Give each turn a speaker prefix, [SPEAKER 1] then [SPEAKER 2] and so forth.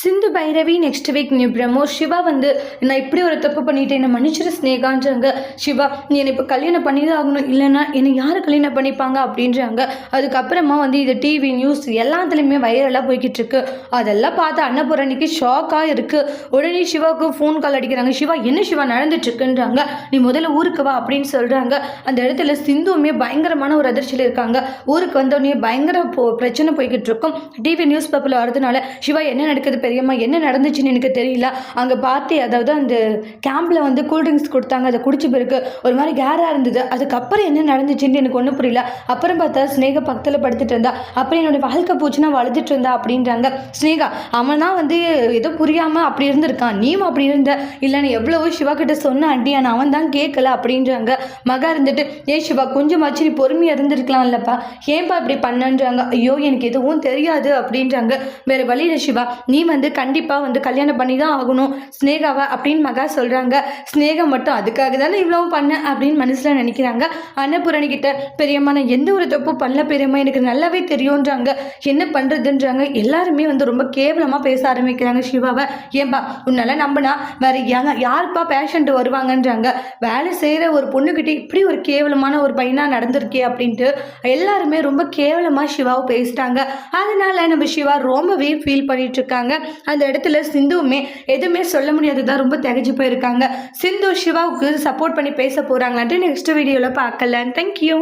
[SPEAKER 1] சிந்து Bhairavi next week new promo Siva வந்து நான் இப்படி ஒரு தப்பு பண்ணிட்டேன், என்னை மன்னிச்சிரு ஸ்னேகான்றாங்க. சிவா நீ என்னை இப்போ கல்யாணம் பண்ணி தான் ஆகணும், இல்லைன்னா என்னை யார் கல்யாணம் பண்ணிப்பாங்க அப்படின்றாங்க. அதுக்கப்புறமா வந்து இது டிவி நியூஸ் எல்லாத்துலேயுமே வைரலாக போய்கிட்டு இருக்கு. அதெல்லாம் பார்த்து அன்னபூரணிக்கு ஷாக்காக இருக்குது. உடனே சிவாவுக்கு ஃபோன் கால் அடிக்கிறாங்க. சிவா என்ன சிவா நடந்துட்டுருக்குன்றாங்க. நீ முதல்ல ஊருக்கு வா அப்படின்னு சொல்கிறாங்க. அந்த இடத்துல சிந்துவுமே பயங்கரமான ஒரு அதிர்ச்சியில் இருக்காங்க. ஊருக்கு வந்தோடனே பயங்கர பிரச்சனை போய்கிட்டு இருக்கும். டிவி நியூஸ் பேப்பரில் வரதுனால சிவா என்ன நடக்குது பெரியம்மா, என்ன நடந்துச்சுன்னு எனக்கு தெரியல, அங்கே பார்த்து அதாவது அந்த கேம்பில் வந்து கூல்ட்ரிங்க்ஸ் கொடுத்தாங்க, அதை குடிச்ச பிறகு ஒரு மாதிரி கேராக இருந்தது. அதுக்கப்புறம் என்ன நடந்துச்சுன்னு எனக்கு ஒன்றும் புரியல. அப்புறம் பார்த்தா ஸ்னேகா பக்கத்தில் படுத்துட்டு இருந்தா, அப்புறம் என்னுடைய வாழ்க்கை போச்சுன்னா வளர்த்துட்டு இருந்தா அப்படின்றாங்க. ஸ்னேகா அவன் தான் வந்து ஏதோ புரியாமல் அப்படி இருந்திருக்கான், நீயும் அப்படி இருந்த இல்லைன்னு எவ்வளவோ சிவா கிட்ட சொன்ன ஆண்டி, ஆனால் அவன் தான் கேட்கல அப்படின்றாங்க. மகா இருந்துட்டு ஏ சிவா கொஞ்சமாச்சு நீ பொறுமையாக இருந்திருக்கலாம் இல்லப்பா, ஏன்பா இப்படி பண்ணன்றாங்க. ஐயோ எனக்கு எதுவும் தெரியாது அப்படின்றாங்க. வேறு வழியில் சிவா நீ வந்து கண்டிப்பாக வந்து கல்யாணம் பண்ணி தான் ஆகணும் ஸ்னேகாவை அப்படின்னு மகா சொல்கிறாங்க. ஸ்னேகா மட்டும் அதுக்காக தானே இவ்வளோ பண்ண அப்படின்னு மனசில் நினைக்கிறாங்க. அன்னபூரணி கிட்ட பெரியம்மா நான் எந்த ஒரு தப்பு பண்ணல பெரியம்மா, எனக்கு நல்லாவே தெரியுன்றாங்க. என்ன பண்ணுறதுன்றாங்க. எல்லாருமே வந்து ரொம்ப கேவலமாக பேச ஆரம்பிக்கிறாங்க சிவாவை. ஏன்பா உன்னால நம்பினா வேற யாருப்பா பேஷண்ட் வருவாங்கன்றாங்க. வேலை செய்கிற ஒரு பொண்ணுக்கிட்ட இப்படி ஒரு கேவலமான ஒரு பையனாக நடந்திருக்கே அப்படின்ட்டு எல்லாருமே ரொம்ப கேவலமாக சிவாவை பேசிட்டாங்க. அதனால நம்ம சிவா ரொம்பவே ஃபீல் பண்ணிட்டு இருக்காங்க. அந்த இடத்துல சிந்துவுமே எதுவுமே சொல்ல முடியாதுதான், ரொம்ப திகச்சு போயிருக்காங்க. சிந்து சிவாவுக்கு சப்போர்ட் பண்ணி பேச போறாங்கன்ட்டு நெக்ஸ்ட் வீடியோவில் பார்க்கலாம். தேங்க்யூ.